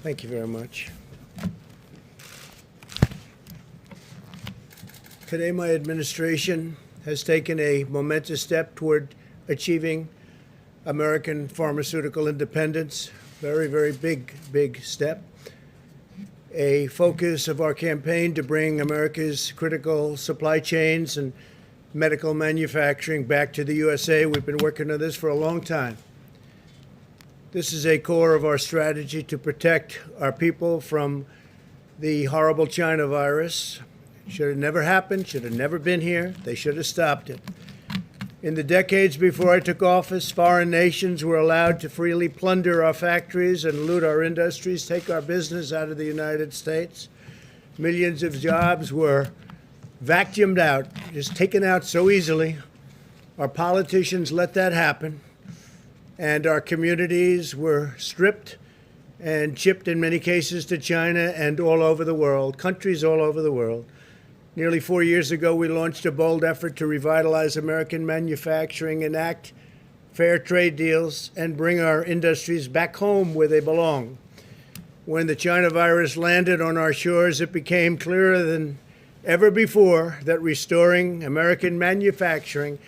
Thank you very much. Today, my administration has taken a momentous step toward achieving American pharmaceutical independence. Very, very big step. A focus of our campaign to bring America's critical supply chains and medical manufacturing back to the USA. We've been working on this for a long time. This is a core of our strategy to protect our people from the horrible China virus. Should have never happened, should have never been here. They should have stopped it. In the decades before I took office, foreign nations were allowed to freely plunder our factories and loot our industries, take our business out of the United States. Millions of jobs were vacuumed out, just taken out so easily. Our politicians let that happen, and our communities were stripped and shipped in many cases to China and all over the world, countries all over the world. Nearly 4 years ago, we launched a bold effort to revitalize American manufacturing, enact fair trade deals, and bring our industries back home where they belong. When the China virus landed on our shores, it became clearer than ever before that restoring American manufacturing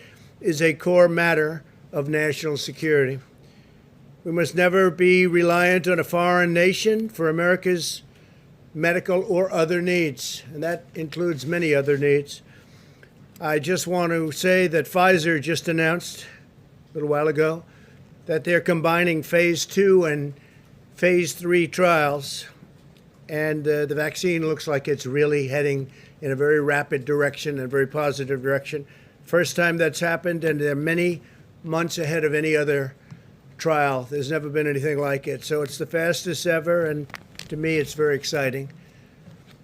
is a core matter of national security. We must never be reliant on a foreign nation for America's medical or other needs, and that includes many other needs. I just want to say that Pfizer just announced a little while ago that they're combining phase 2 and phase 3 trials, and the vaccine looks like it's really heading in a very rapid direction, a very positive direction. First time that's happened, and they're many months ahead of any other trial. There's never been anything like it. So it's the fastest ever, and to me, it's very exciting.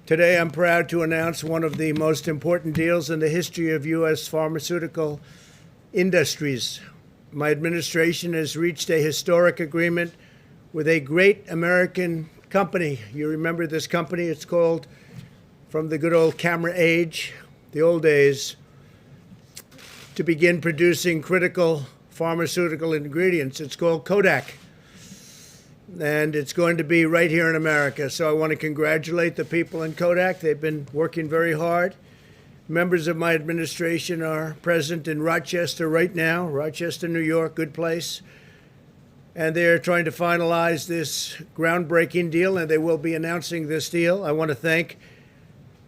Today, I'm proud to announce one of the most important deals in the history of U.S. pharmaceutical industries. My administration has reached a historic agreement with a great American company. You remember this company? It's called, from the good old camera age, the old days, to begin producing critical pharmaceutical ingredients. It's called Kodak. And it's going to be right here in America. So I want to congratulate the people in Kodak. They've been working very hard. Members of my administration are present in Rochester right now, Rochester, New York, good place. And they're trying to finalize this groundbreaking deal, and they will be announcing this deal. I want to thank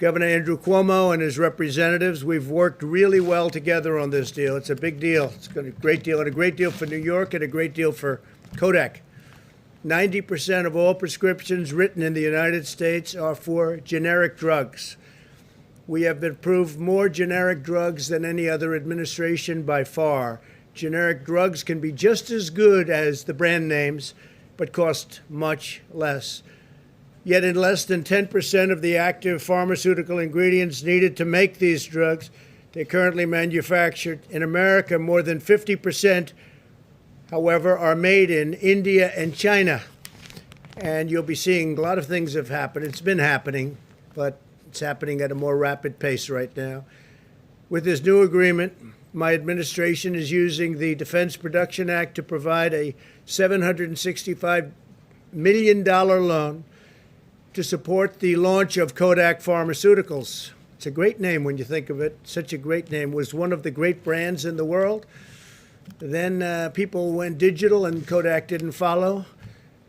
Governor Andrew Cuomo and his representatives. We've worked really well together on this deal. It's a big deal. It's a great deal, and a great deal for New York and a great deal for Kodak. 90% of all prescriptions written in the United States are for generic drugs. We have approved more generic drugs than any other administration by far. Generic drugs can be just as good as the brand names, but cost much less. Yet in less than 10% of the active pharmaceutical ingredients needed to make these drugs, they're currently manufactured in America. More than 50%, however, are made in India and China. And you'll be seeing a lot of things have happened. It's been happening, but it's happening at a more rapid pace right now. With this new agreement, my administration is using the Defense Production Act to provide a $765 million loan to support the launch of Kodak Pharmaceuticals. It's a great name when you think of it. Such a great name. It was one of the great brands in the world. Then people went digital and Kodak didn't follow.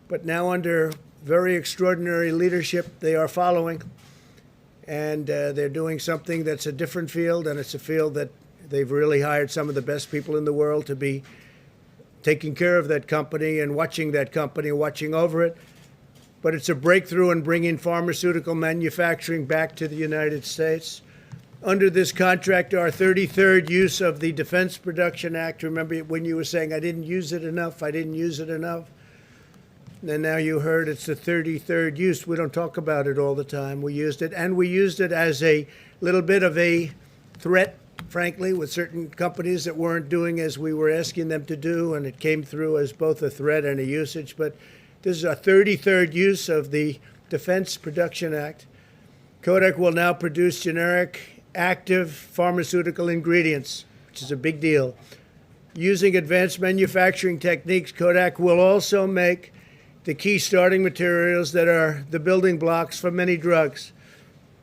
But now under very extraordinary leadership, they are following. And they're doing something that's a different field, and it's a field that they've really hired some of the best people in the world to be taking care of that company and watching that company, watching over it. But it's a breakthrough in bringing pharmaceutical manufacturing back to the United States. Under this contract, our 33rd use of the Defense Production Act. Remember when you were saying, I didn't use it enough, And now you heard it's the 33rd use. We don't talk about it all the time. We used it, and we used it as a little bit of a threat, frankly, with certain companies that weren't doing as we were asking them to do, and it came through as both a threat and a usage. But this is our 33rd use of the Defense Production Act. Kodak will now produce generic active pharmaceutical ingredients, which is a big deal. Using advanced manufacturing techniques, Kodak will also make the key starting materials that are the building blocks for many drugs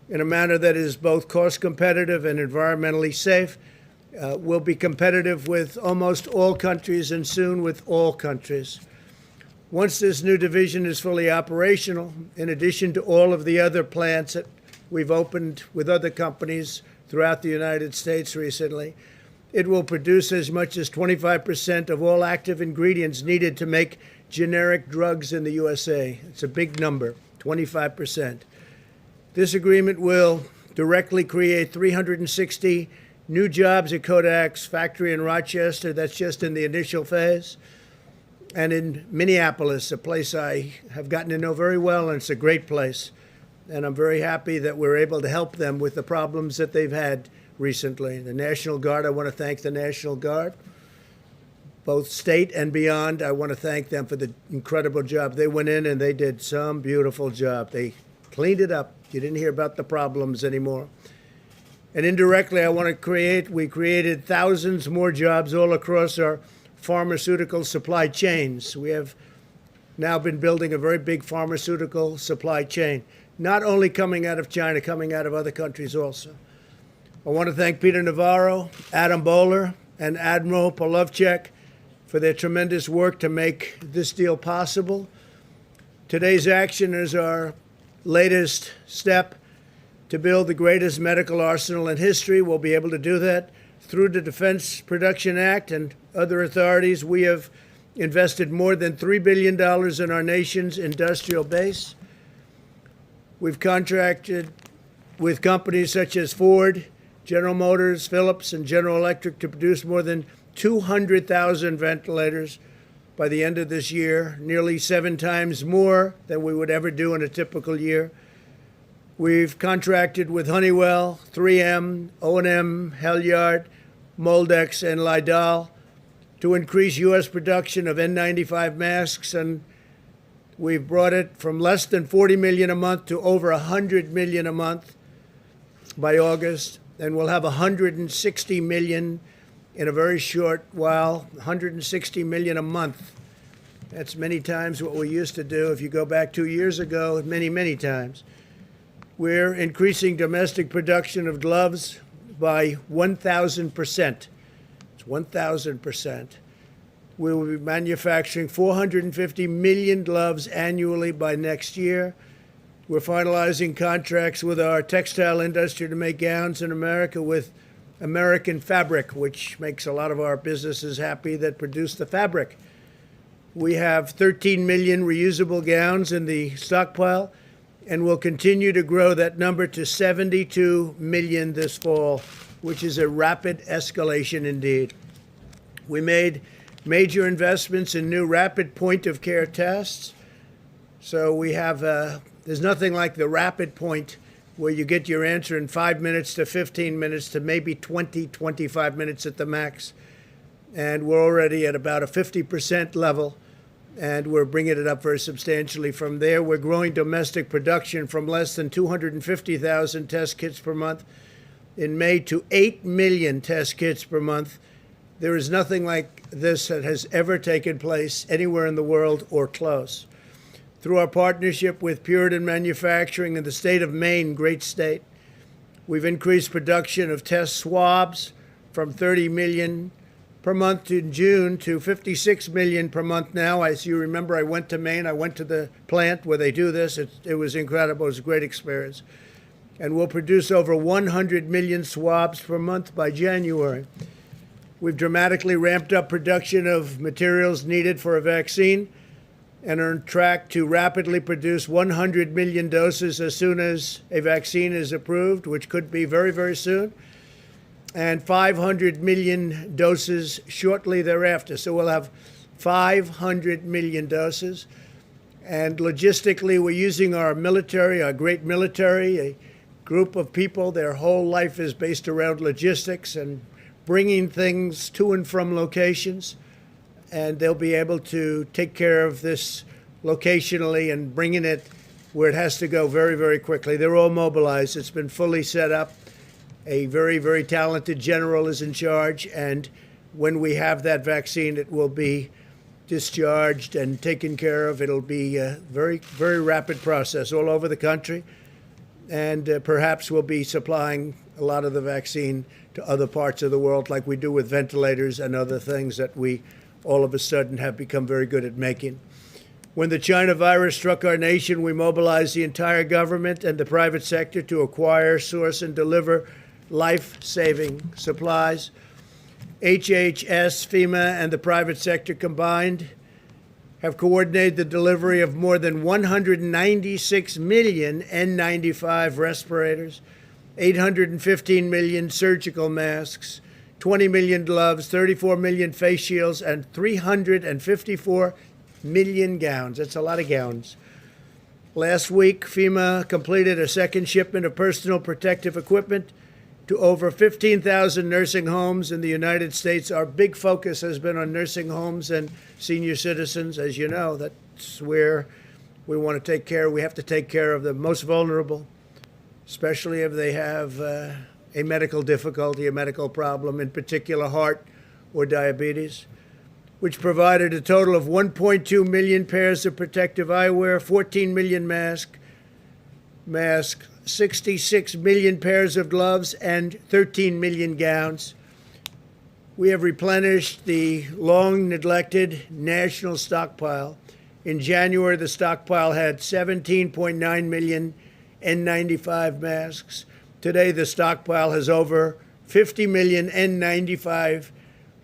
in a manner that is both cost competitive and environmentally safe. We'll be competitive with almost all countries and soon with all countries. Once this new division is fully operational, in addition to all of the other plants that we've opened with other companies throughout the United States recently, it will produce as much as 25% of all active ingredients needed to make generic drugs in the USA. It's a big number, 25%. This agreement will directly create 360 new jobs at Kodak's factory in Rochester. That's just in the initial phase. And in Minneapolis, a place I have gotten to know very well, and it's a great place. And I'm very happy that we're able to help them with the problems that they've had recently. The National Guard, I want to thank the National Guard, both state and beyond. I want to thank them for the incredible job. They went in and they did some beautiful job. They cleaned it up. You didn't hear about the problems anymore. And indirectly, we created thousands more jobs all across our pharmaceutical supply chains. We have now been building a very big pharmaceutical supply chain, not only coming out of China, coming out of other countries also. I want to thank Peter Navarro, Adam Bowler, and Admiral Polovchek for their tremendous work to make this deal possible. Today's action is our latest step to build the greatest medical arsenal in history. We'll be able to do that through the Defense Production Act and other authorities. We have invested more than $3 billion in our nation's industrial base. We've contracted with companies such as Ford, General Motors, Philips, and General Electric to produce more than 200,000 ventilators by the end of this year, nearly 7 times more than we would ever do in a typical year. We've contracted with Honeywell, 3M, O&M, Halyard, Moldex, and Lidl to increase U.S. production of N95 masks, and we've brought it from less than 40 million a month to over 100 million a month by August, and we'll have 160 million in a very short while, 160 million a month. That's many times what we used to do. If you go back 2 years ago, many, many times. We're increasing domestic production of gloves by 1,000%. It's 1,000%. We will be manufacturing 450 million gloves annually by next year. We're finalizing contracts with our textile industry to make gowns in America with American fabric, which makes a lot of our businesses happy that produce the fabric. We have 13 million reusable gowns in the stockpile, and we'll continue to grow that number to 72 million this fall, which is a rapid escalation indeed. We made major investments in new rapid point-of-care tests. So we have, there's nothing like the rapid point where you get your answer in 5 minutes to 15 minutes to maybe 20, 25 minutes at the max. And we're already at about a 50% level, and we're bringing it up very substantially from there. We're growing domestic production from less than 250,000 test kits per month in May to 8 million test kits per month. There is nothing like this that has ever taken place anywhere in the world or close. Through our partnership with Puritan Manufacturing in the state of Maine, great state, we've increased production of test swabs from 30 million per month in June to 56 million per month now. As you remember, I went to Maine. I went to the plant where they do this. It was incredible. It was a great experience. And we'll produce over 100 million swabs per month by January. We've dramatically ramped up production of materials needed for a vaccine and are on track to rapidly produce 100 million doses as soon as a vaccine is approved, which could be very, very soon, and 500 million doses shortly thereafter. So we'll have 500 million doses. And logistically, we're using our military, our great military, a group of people, their whole life is based around logistics and bringing things to and from locations. And they'll be able to take care of this locationally and bringing it where it has to go very, very quickly. They're all mobilized. It's been fully set up. A very, very talented general is in charge. And when we have that vaccine, it will be discharged and taken care of. It'll be a very, very rapid process all over the country. And perhaps we'll be supplying a lot of the vaccine to other parts of the world like we do with ventilators and other things that we all of a sudden have become very good at making. When the China virus struck our nation, we mobilized the entire government and the private sector to acquire, source, and deliver life-saving supplies. HHS, FEMA, and the private sector combined have coordinated the delivery of more than 196 million N95 respirators, 815 million surgical masks, 20 million gloves, 34 million face shields, and 354 million gowns. That's a lot of gowns. Last week, FEMA completed a second shipment of personal protective equipment to over 15,000 nursing homes in the United States. Our big focus has been on nursing homes and senior citizens. As you know, that's where we want to take care. We have to take care of the most vulnerable, especially if they have a medical difficulty, a medical problem, in particular heart or diabetes, which provided a total of 1.2 million pairs of protective eyewear, 14 million masks, 66 million pairs of gloves, and 13 million gowns. We have replenished the long-neglected national stockpile. In January, the stockpile had 17.9 million N95 masks. Today, the stockpile has over 50 million N95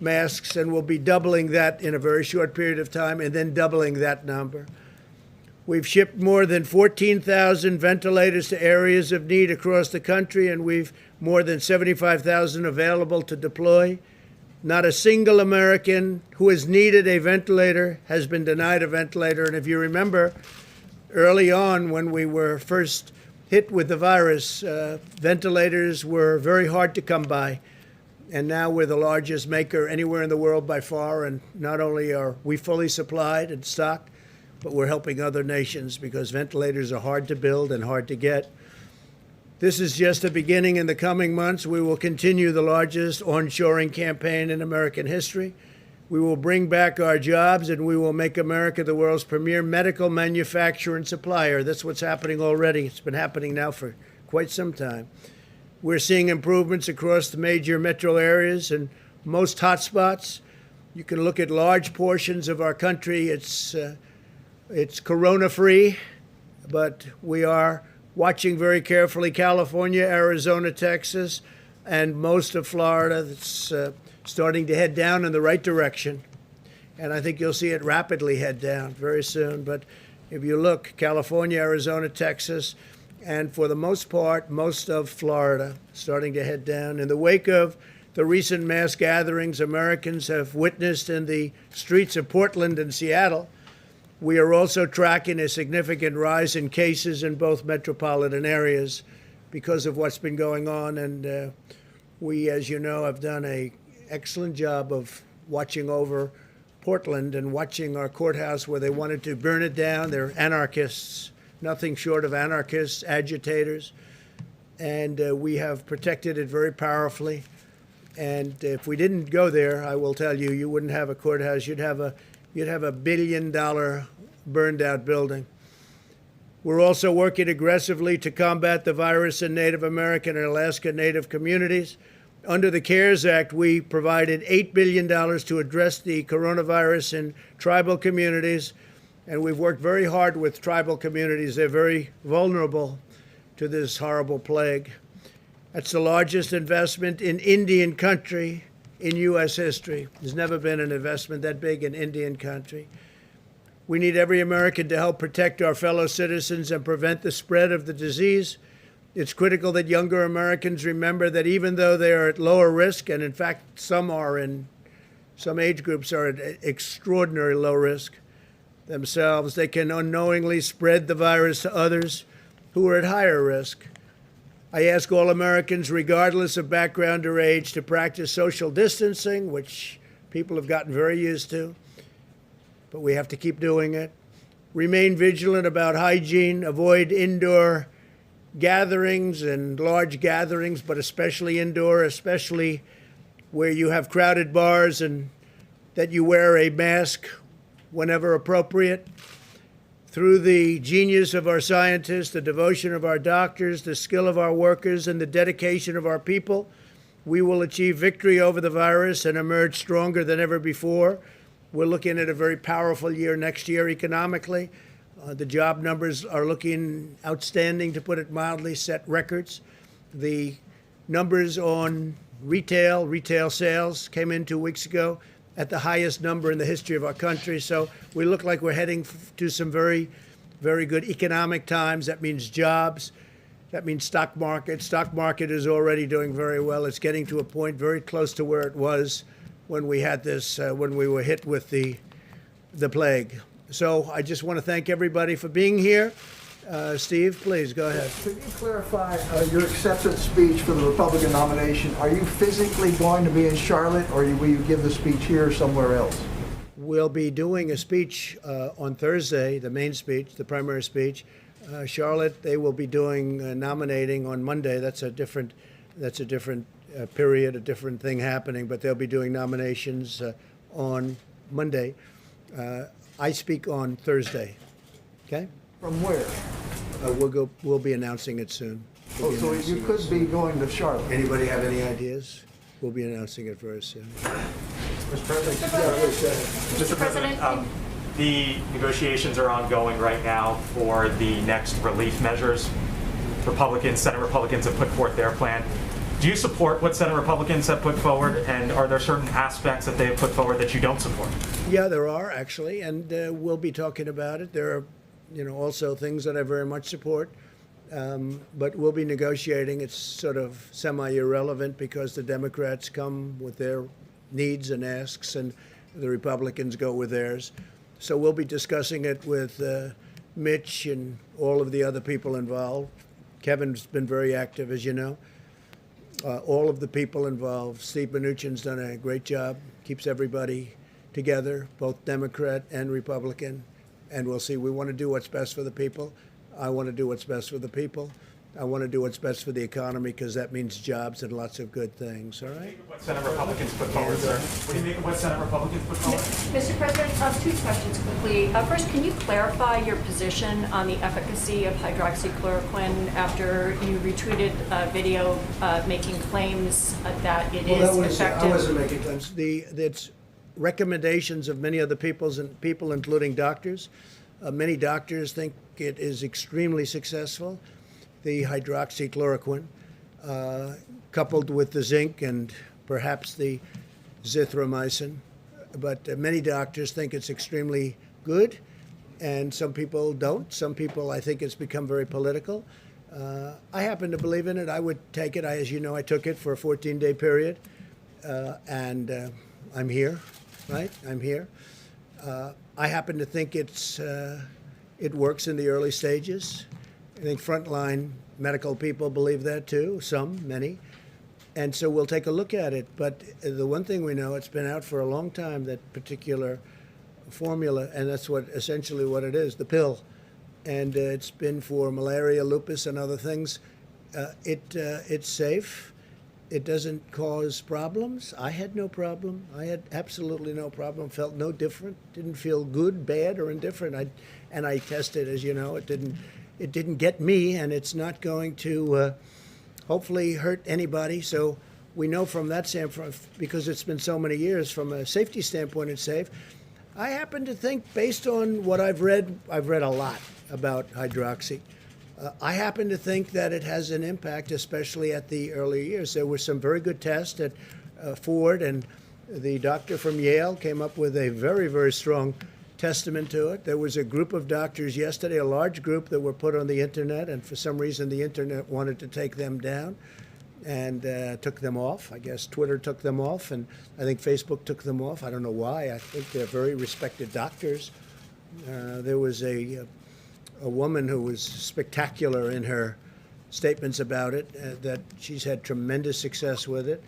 masks, and we'll be doubling that in a very short period of time, and then doubling that number. We've shipped more than 14,000 ventilators to areas of need across the country, and we've more than 75,000 available to deploy. Not a single American who has needed a ventilator has been denied a ventilator. And if you remember, early on when we were first hit with the virus, ventilators were very hard to come by. And now we're the largest maker anywhere in the world by far. And not only are we fully supplied and stocked, but we're helping other nations because ventilators are hard to build and hard to get. This is just the beginning. In the coming months, we will continue the largest onshoring campaign in American history. We will bring back our jobs, and we will make America the world's premier medical manufacturer and supplier. That's what's happening already. It's been happening now for quite some time. We're seeing improvements across the major metro areas and most hotspots. You can look at large portions of our country. It's corona-free, but we are watching very carefully California, Arizona, Texas, and most of Florida. That's starting to head down in the right direction. And I think you'll see it rapidly head down very soon. But if you look, California, Arizona, Texas, and for the most part, most of Florida starting to head down. In the wake of the recent mass gatherings Americans have witnessed in the streets of Portland and Seattle, we are also tracking a significant rise in cases in both metropolitan areas because of what's been going on. And we, as you know, have done an excellent job of watching over Portland and watching our courthouse where they wanted to burn it down. They're anarchists, nothing short of anarchists, agitators. And we have protected it very powerfully. And if we didn't go there, I will tell you, you wouldn't have a courthouse. You'd have a $1 billion burned out building. We're also working aggressively to combat the virus in Native American and Alaska Native communities. Under the CARES Act, we provided $8 billion to address the coronavirus in tribal communities, and we've worked very hard with tribal communities. They're very vulnerable to this horrible plague. That's the largest investment in Indian country in U.S. history. There's never been an investment that big in Indian country. We need every American to help protect our fellow citizens and prevent the spread of the disease. It's critical that younger Americans remember that even though they are at lower risk, and in fact some age groups are at extraordinary low risk themselves, they can unknowingly spread the virus to others who are at higher risk. I ask all Americans, regardless of background or age, to practice social distancing, which people have gotten very used to, but we have to keep doing it. Remain vigilant about hygiene, avoid indoor gatherings and large gatherings, but especially indoor, especially where you have crowded bars, and that you wear a mask whenever appropriate. Through the genius of our scientists, the devotion of our doctors, the skill of our workers, and the dedication of our people, we will achieve victory over the virus and emerge stronger than ever before. We're looking at a very powerful year next year economically. The job numbers are looking outstanding, to put it mildly, set records. The numbers on retail sales came in 2 weeks ago at the highest number in the history of our country. So we look like we're heading to some very, very good economic times. That means jobs. That means stock market. Stock market is already doing very well. It's getting to a point very close to where it was when we had this, when we were hit with the plague. So I just want to thank everybody for being here. Steve, please go ahead. Could you clarify your acceptance speech for the Republican nomination? Are you physically going to be in Charlotte, or will you give the speech here or somewhere else? We'll be doing a speech on Thursday, the main speech, the primary speech. Charlotte, they will be doing nominating on Monday. That's a different period, a different thing happening, but they'll be doing nominations on Monday. I speak on Thursday. Okay? From where? We'll be announcing it soon. So you could be going to Charlotte. Anybody have any ideas? We'll be announcing it very soon. Mr. President, Mr. President, the negotiations are ongoing right now for the next relief measures. Senate Republicans have put forth their plan. Do you support what Senate Republicans have put forward, and are there certain aspects that they have put forward that you don't support? Yeah, there are actually, and we'll be talking about it. There are, also things that I very much support, but we'll be negotiating. It's sort of semi-irrelevant because the Democrats come with their needs and asks, and the Republicans go with theirs. So we'll be discussing it with Mitch and all of the other people involved. Kevin's been very active, as you know. All of the people involved. Steve Mnuchin's done a great job, keeps everybody together, both Democrat and Republican, and we'll see. We want to do what's best for the people. I want to do what's best for the people. I want to do what's best for the economy, because that means jobs and lots of good things, all right? What Senate Republicans put forward, sir? What do you make of what Senate Republicans put forward? Mr. President, two questions quickly. First, can you clarify your position on the efficacy of hydroxychloroquine after you retweeted a video making claims that it is effective? I wasn't making claims. It's recommendations of many other people, including doctors. Many doctors think it is extremely successful. The hydroxychloroquine, coupled with the zinc and perhaps the zithromycin. But many doctors think it's extremely good, and some people don't. Some people, I think it's become very political. I happen to believe in it. I would take it. As you know, I took it for a 14-day period, and I'm here, right? I'm here. I happen to think it works in the early stages. I think frontline medical people believe that too, many. And so we'll take a look at it. But the one thing we know, it's been out for a long time, that particular formula, and that's essentially what it is, the pill. And it's been for malaria, lupus, and other things. It's safe. It doesn't cause problems. I had no problem. I had absolutely no problem. Felt no different. Didn't feel good, bad, or indifferent. I tested, as you know. It didn't get me, and it's not going to hopefully hurt anybody. So we know from that standpoint, because it's been so many years, from a safety standpoint, it's safe. I happen to think, based on what I've read a lot about hydroxy. I happen to think that it has an impact, especially at the early years. There were some very good tests at Ford, and the doctor from Yale came up with a very, very strong testament to it. There was a group of doctors yesterday, a large group, that were put on the internet, and for some reason the internet wanted to take them down and took them off. I guess Twitter took them off, and I think Facebook took them off. I don't know why. I think they're very respected doctors. There was a woman who was spectacular in her statements about it, that she's had tremendous success with it.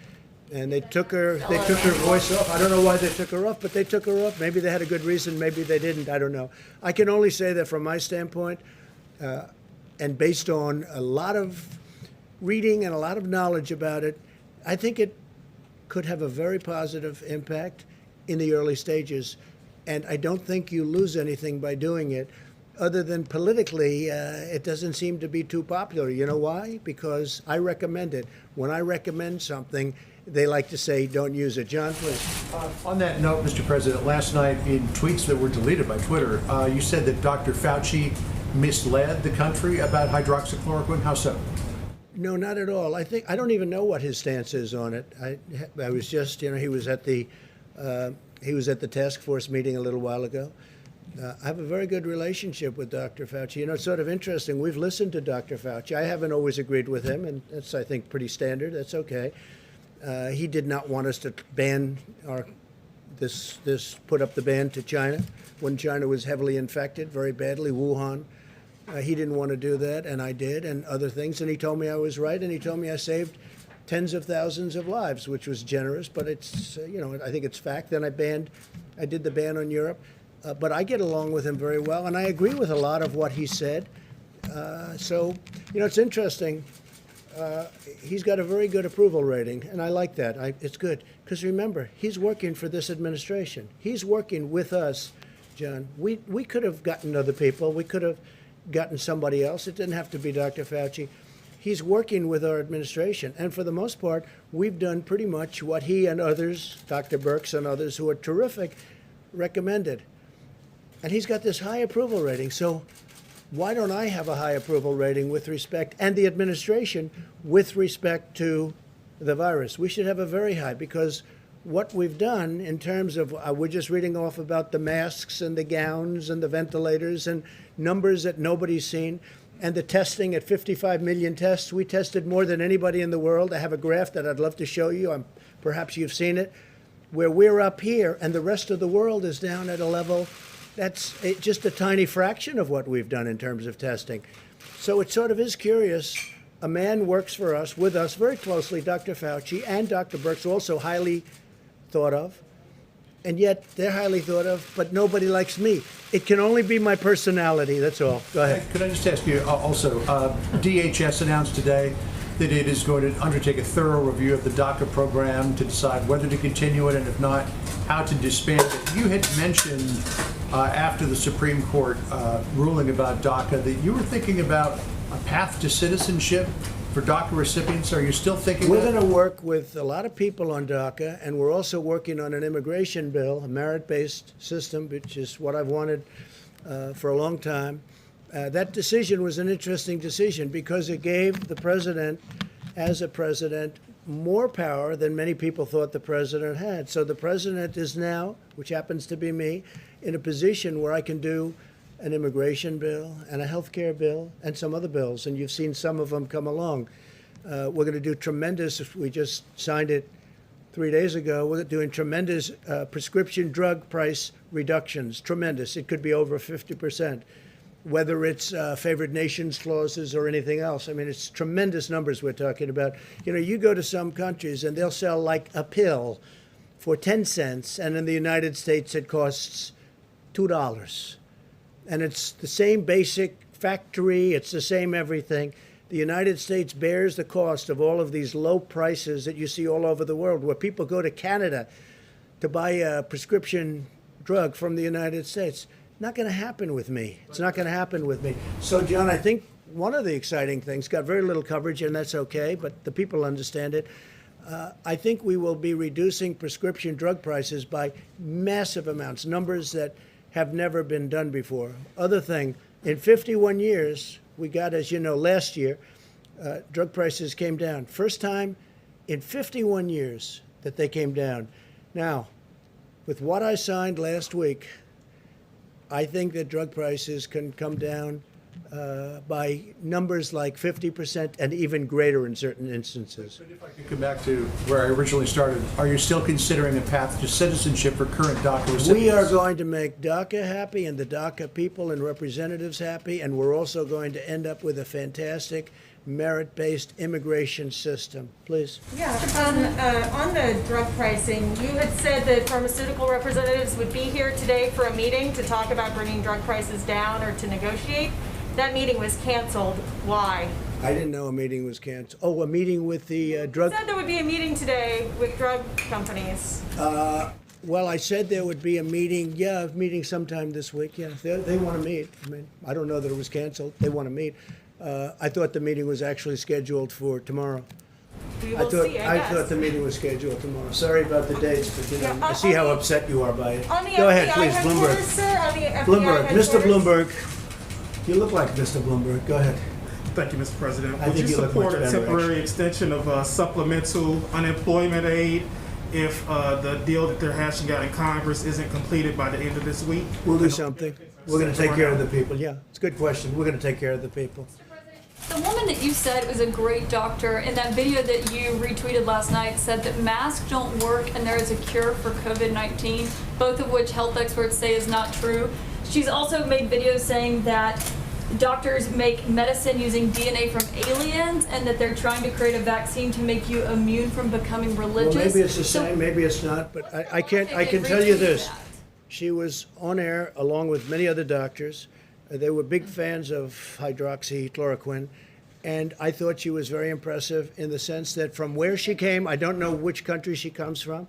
And they took her voice off. I don't know why they took her off, but they took her off. Maybe they had a good reason, maybe they didn't. I don't know. I can only say that from my standpoint, and based on a lot of reading and a lot of knowledge about it, I think it could have a very positive impact in the early stages. And I don't think you lose anything by doing it, other than politically, it doesn't seem to be too popular. You know why? Because I recommend it. When I recommend something, they like to say, don't use it. John, please. On that note, Mr. President, last night in tweets that were deleted by Twitter, you said that Dr. Fauci misled the country about hydroxychloroquine. How so? No, not at all. I don't even know what his stance is on it. I was just, he was at the task force meeting a little while ago. I have a very good relationship with Dr. Fauci. It's sort of interesting. We've listened to Dr. Fauci. I haven't always agreed with him, and that's, I think, pretty standard. That's okay. He did not want us to ban put up the ban to China when China was heavily infected very badly, Wuhan. He didn't want to do that, and I did, and other things. And he told me I was right, and he told me I saved tens of thousands of lives, which was generous. But it's, I think it's fact. Then I did the ban on Europe. But I get along with him very well, and I agree with a lot of what he said. So, it's interesting. He's got a very good approval rating, and I like that. It's good. Because remember, he's working for this administration. He's working with us, John. We could have gotten other people. We could have gotten somebody else. It didn't have to be Dr. Fauci. He's working with our administration. And for the most part, we've done pretty much what he and others, Dr. Birx and others who are terrific, recommended. And he's got this high approval rating. So why don't I have a high approval rating with respect, and the administration, with respect to the virus? We should have a very high, because what we've done in terms of, we're just reading off about the masks and the gowns and the ventilators and numbers that nobody's seen, and the testing at 55 million tests. We tested more than anybody in the world. I have a graph that I'd love to show you. Perhaps you've seen it, where we're up here and the rest of the world is down at a level that's just a tiny fraction of what we've done in terms of testing. So it sort of is curious. A man works for us, with us very closely, Dr. Fauci, and Dr. Birx, also highly thought of. And yet they're highly thought of, but nobody likes me. It can only be my personality, that's all. Go ahead. Could I just ask you also, DHS announced today that it is going to undertake a thorough review of the DACA program to decide whether to continue it, and if not, how to disband it. You had mentioned after the Supreme Court ruling about DACA that you were thinking about a path to citizenship for DACA recipients. Are you still thinking We're that? going to work with a lot of people on DACA, and we're also working on an immigration bill, a merit-based system, which is what I've wanted for a long time. That decision was an interesting decision because it gave the president, as a president, more power than many people thought the president had. So the president is now, which happens to be me, in a position where I can do an immigration bill and a health care bill and some other bills, and you've seen some of them come along. We're going to do tremendous, we just signed it 3 days ago, we're doing tremendous prescription drug price reductions, tremendous. It could be over 50%, whether it's favored nations clauses or anything else. I mean, it's tremendous numbers we're talking about. You go to some countries and they'll sell like a pill for 10 cents, and in the United States it costs $2. And it's the same basic factory, it's the same everything. The United States bears the cost of all of these low prices that you see all over the world, where people go to Canada to buy a prescription drug from the United States. Not going to happen with me. It's not going to happen with me. So, John, I think one of the exciting things, got very little coverage, and that's okay, but the people understand it. I think we will be reducing prescription drug prices by massive amounts, numbers that have never been done before. Other thing, in 51 years, we got, as you know, last year, drug prices came down. First time in 51 years that they came down. Now, with what I signed last week, I think that drug prices can come down by numbers like 50% and even greater in certain instances. But if I could come back to where I originally started, are you still considering a path to citizenship for current DACA recipients? We are going to make DACA happy and the DACA people and representatives happy, and we're also going to end up with a fantastic merit-based immigration system. Please. Yeah, on the drug pricing, you had said that pharmaceutical representatives would be here today for a meeting to talk about bringing drug prices down or to negotiate. That meeting was canceled. Why? I didn't know a meeting was canceled. Oh, a meeting with the drug... You said there would be a meeting today with drug companies. Well, I said there would be a meeting, a meeting sometime this week, yeah. They want to meet. I mean, I don't know that it was canceled. They want to meet. I thought the meeting was actually scheduled for tomorrow. We will see, I thought guess. the meeting was scheduled tomorrow. Sorry about the dates, but you know, Yeah, I see how on the- upset you are by it. On the Go ahead, FBI please, headquarters, Bloomberg. sir, on the FBI Bloomberg, Mr. headquarters. Bloomberg. You look like Mr. Bloomberg. Go ahead. Thank you, Mr. President. I Would think you you look support much a better, temporary extension of supplemental unemployment aid if the deal that they're hashing out in Congress isn't completed by the end of this week? We'll do something. We're going to take care of the people. Yeah, it's a good question. We're going to take care of the people. The woman that you said was a great doctor in that video that you retweeted last night said that masks don't work and there is a cure for COVID-19, both of which health experts say is not true. She's also made videos saying that doctors make medicine using DNA from aliens and that they're trying to create a vaccine to make you immune from becoming religious. Well, maybe it's the So- same, maybe it's not, but I can They tell you retweeted this. that. She was on air along with many other doctors. They were big fans of hydroxychloroquine, and I thought she was very impressive in the sense that from where she came, I don't know which country she comes from,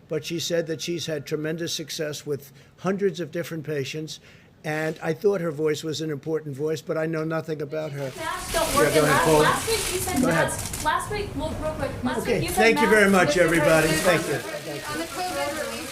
but she said that she's had tremendous success with hundreds of different patients, and I thought her voice was an important voice, but I know nothing about her. Masks don't work. Yeah, go And ahead, Paul. last week you said Go ahead. masks. Last week, well, real quick. Last Okay, week you said thank you very masks, much, Mr. everybody. President. Thank you. On the COVID relief